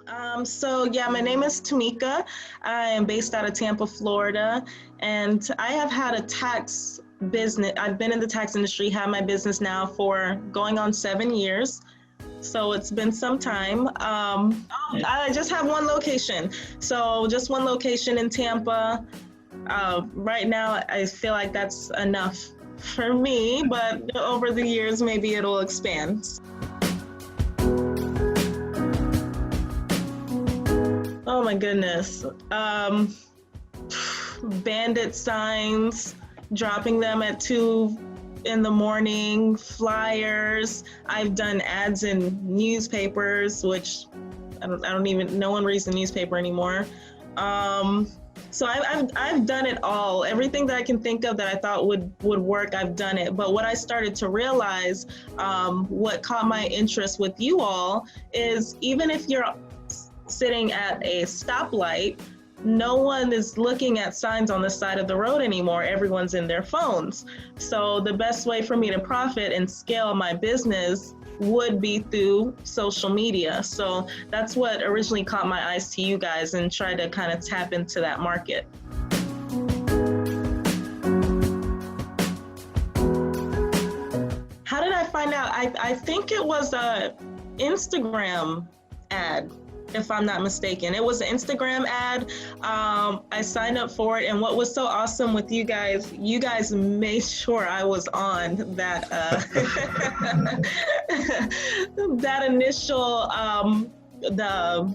My name is Tamika. I am based out of Tampa, Florida, and I have had a tax business. I've been in the tax industry, have my business now for going on 7 years. So it's been some time. I just have one location. So just one location in Tampa. Right now, I feel like that's enough for me, but over the years, maybe it'll expand. Oh my goodness. Bandit signs, dropping them at 2 in the morning, flyers. I've done ads in newspapers, which I don't even, no one reads the newspaper anymore. I've done it all. Everything that I can think of that I thought would work, I've done it. But what I started to realize, what caught my interest with you all is even if you're sitting at a stoplight, no one is looking at signs on the side of the road anymore. Everyone's in their phones. So the best way for me to profit and scale my business would be through social media. So that's what originally caught my eyes to you guys and tried to kind of tap into that market. How did I find out? I think it was a Instagram ad, if I'm not mistaken. It was an Instagram ad. I signed up for it, and what was so awesome with you guys made sure I was on that that initial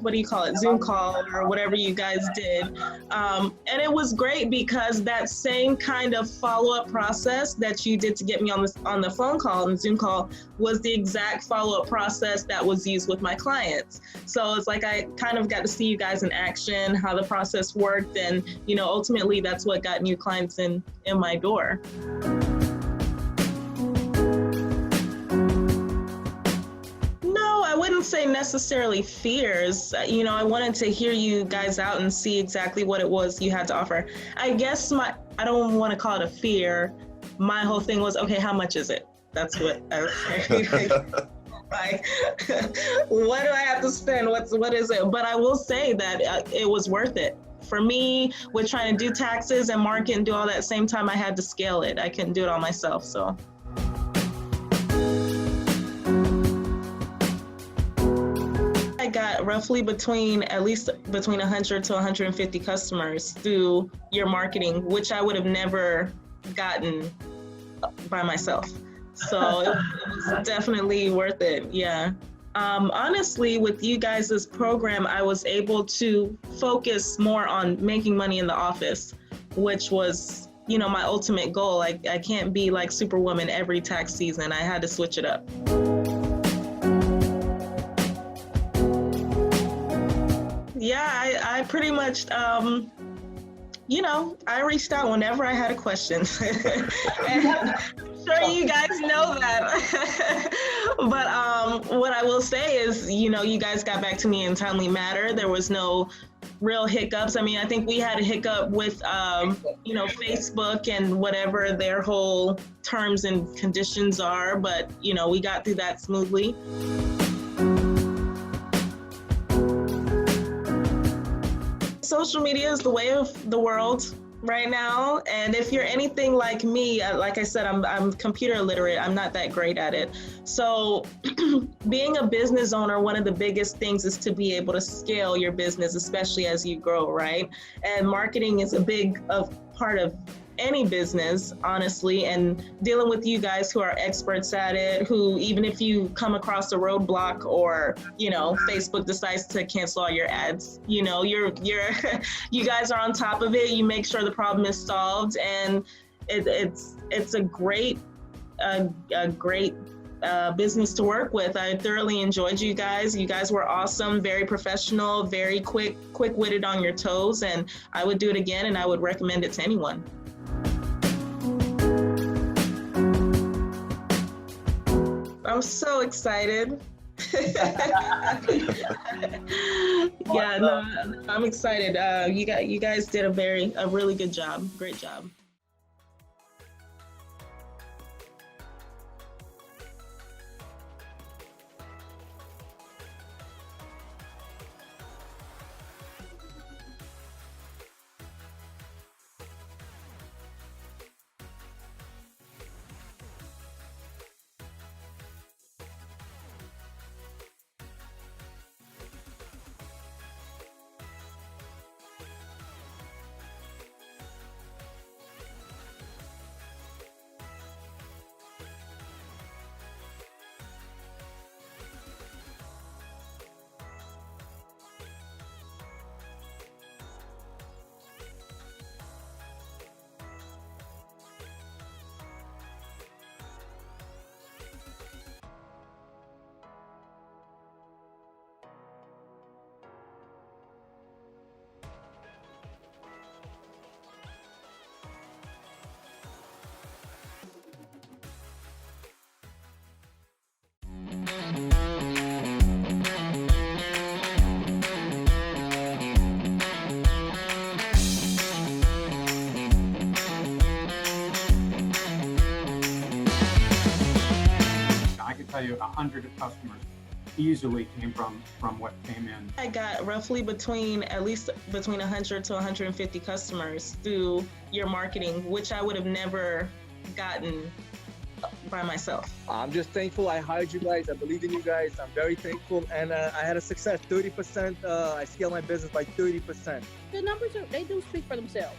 what do you call it, Zoom call or whatever you guys did. And it was great because that same kind of follow-up process that you did to get me on the phone call and Zoom call was the exact follow-up process that was used with my clients. So it's like I kind of got to see you guys in action, how the process worked, and ultimately that's what got new clients in my door. I wouldn't say necessarily fears. I wanted to hear you guys out and see exactly what it was you had to offer. I guess I don't want to call it a fear. My whole thing was, okay, how much is it? That's what I was saying. Like, what do I have to spend? What is it? But I will say that it was worth it. For me, with trying to do taxes and market and do all that at the same time, I had to scale it. I couldn't do it all myself, so. I got roughly at least between 100 to 150 customers through your marketing, which I would have never gotten by myself. So it was definitely worth it. Yeah. Honestly, with you guys' program, I was able to focus more on making money in the office, which was, my ultimate goal. I can't be like Superwoman every tax season. I had to switch it up. Yeah, I pretty much, I reached out whenever I had a question. And I'm sure you guys know that. But what I will say is, you guys got back to me in timely manner. There was no real hiccups. I mean, I think we had a hiccup with, Facebook and whatever their whole terms and conditions are, but, we got through that smoothly. Social media is the way of the world right now, and if you're anything like me, like I said, I'm computer illiterate. I'm not that great at it. So being a business owner, one of the biggest things is to be able to scale your business, especially as you grow, right? And marketing is a big part of any business, honestly, and dealing with you guys who are experts at it, who even if you come across a roadblock or, Facebook decides to cancel all your ads, you you guys are on top of it. You make sure the problem is solved, and it's a great business to work with. I thoroughly enjoyed you guys. You guys were awesome, very professional, very quick-witted on your toes, and I would do it again, and I would recommend it to anyone. I'm so excited. Yeah, no, I'm excited. You guys did a really good job. Great job. you 100 customers easily came from what came in. I got roughly at least between 100 to 150 customers through your marketing, which I would have never gotten by myself. I'm just thankful I hired you guys. I believed in you guys. I'm very thankful, and I had a success. 30%. I scaled my business by 30%. The numbers they do speak for themselves.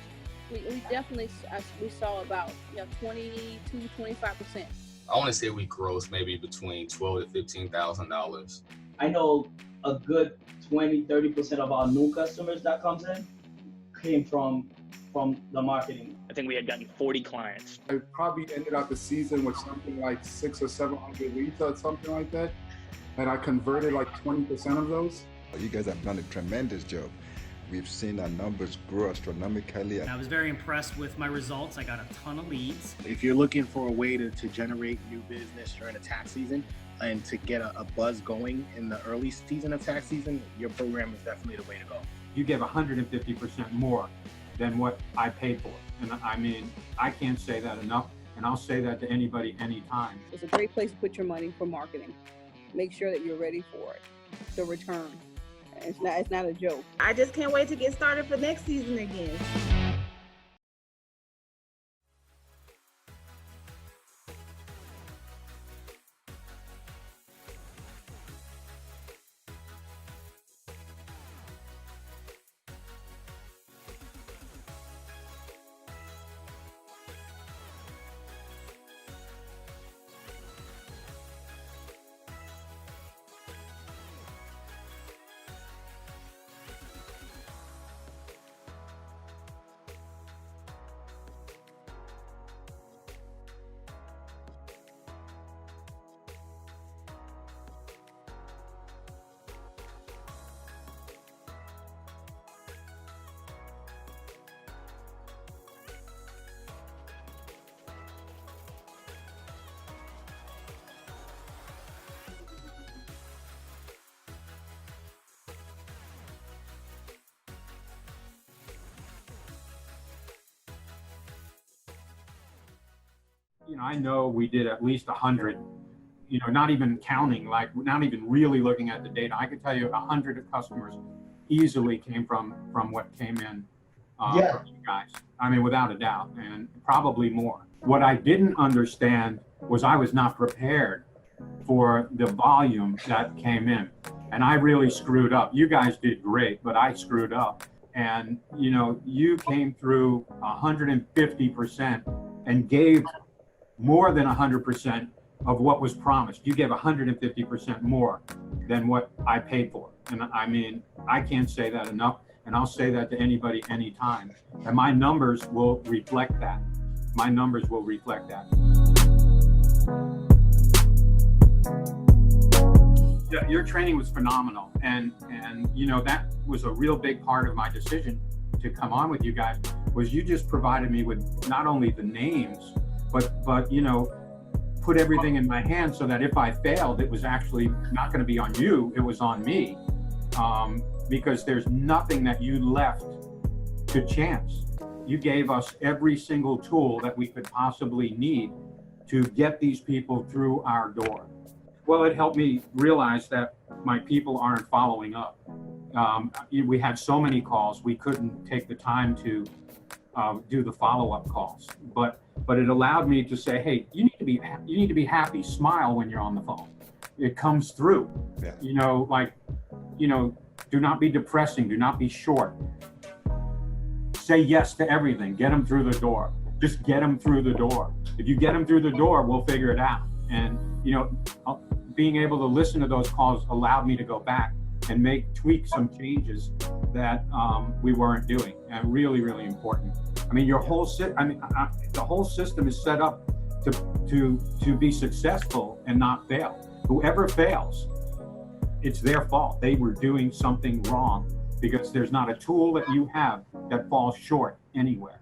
We definitely we saw about 22, 25%. I want to say we gross maybe between $12,000 to $15,000. I know a good 20-30% of our new customers that comes in came from the marketing. I think we had gotten 40 clients. I probably ended out the season with something like 600 or 700 leads or something like that. And I converted like 20% of those. You guys have done a tremendous job. We've seen our numbers grow astronomically. I was very impressed with my results. I got a ton of leads. If you're looking for a way to generate new business during the tax season and to get a buzz going in the early season of tax season, your program is definitely the way to go. You give 150% more than what I paid for. And I mean, I can't say that enough, and I'll say that to anybody, anytime. It's a great place to put your money for marketing. Make sure that you're ready for it, the return. It's not a joke. I just can't wait to get started for next season again. I know we did at least 100, not even counting, like not even really looking at the data. I can tell you 100 customers easily came from what came in from you guys. I mean, without a doubt, and probably more. What I didn't understand was I was not prepared for the volume that came in. And I really screwed up. You guys did great, but I screwed up. And, you came through 150% and gave more than 100% of what was promised. You gave 150% more than what I paid for. And I mean, I can't say that enough, and I'll say that to anybody, anytime. And my numbers will reflect that. My numbers will reflect that. Yeah, your training was phenomenal. And that was a real big part of my decision to come on with you guys, was you just provided me with not only the names, but put everything in my hands so that if I failed, it was actually not going to be on you, it was on me, because there's nothing that you left to chance. You gave us every single tool that we could possibly need to get these people through our door. Well, it helped me realize that my people aren't following up. We had so many calls, we couldn't take the time to do the follow-up calls, but it allowed me to say, hey, you need to be happy, smile when you're on the phone. It comes through. Yeah. Do not be depressing, do not be short. Say yes to everything, get them through the door. Just get them through the door. If you get them through the door, we'll figure it out. And being able to listen to those calls allowed me to go back and tweak some changes that we weren't doing, and really, really important. I mean, the whole system is set up to be successful and not fail. Whoever fails, it's their fault. They were doing something wrong, because there's not a tool that you have that falls short anywhere.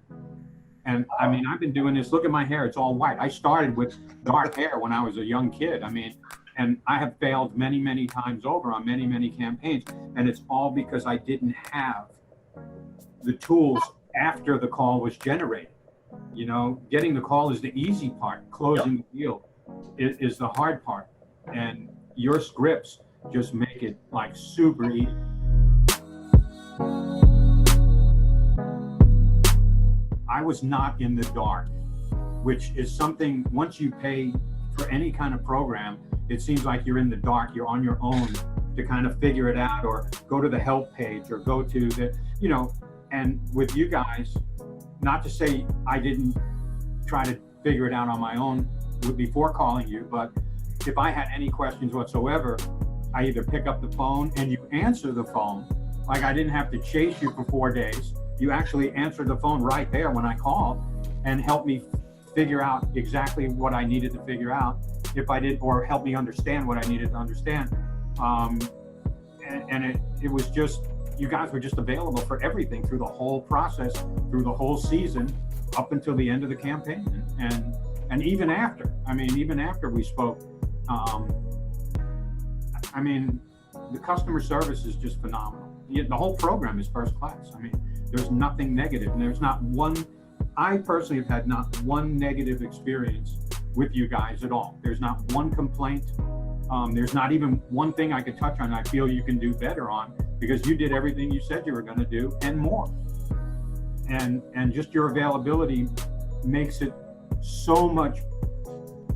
And I mean, I've been doing this. Look at my hair; it's all white. I started with dark hair when I was a young kid. I mean. And I have failed many, many times over on many, many campaigns. And it's all because I didn't have the tools after the call was generated. Getting the call is the easy part. Closing the deal is the hard part. and your scripts just make it like super easy. I was not in the dark, which is something, once you pay for any kind of program, it seems like you're in the dark, you're on your own to kind of figure it out, or go to the help page, or go to the, you know, and with you guys, not to say I didn't try to figure it out on my own before calling you, but if I had any questions whatsoever, I either pick up the phone and you answer the phone. Like, I didn't have to chase you for 4 days. You actually answered the phone right there when I called and helped me figure out exactly what I needed to figure out, if I did, or help me understand what I needed to understand. And it was just, you guys were just available for everything through the whole process, through the whole season, up until the end of the campaign. And even after, I mean, even after we spoke, I mean, the customer service is just phenomenal. The whole program is first class. I mean, there's nothing negative, and there's not one, I personally have had not one negative experience with you guys at all. There's not one complaint. There's not even one thing I could touch on I feel you can do better on, because you did everything you said you were going to do and more. And just your availability makes it so much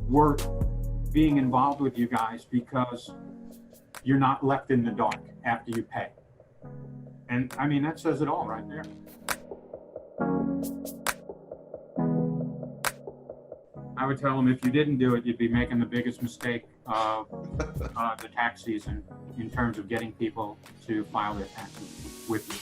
worth being involved with you guys, because you're not left in the dark after you pay. And I mean, that says it all right there. I would tell them, if you didn't do it, you'd be making the biggest mistake of the tax season in terms of getting people to file their taxes with you.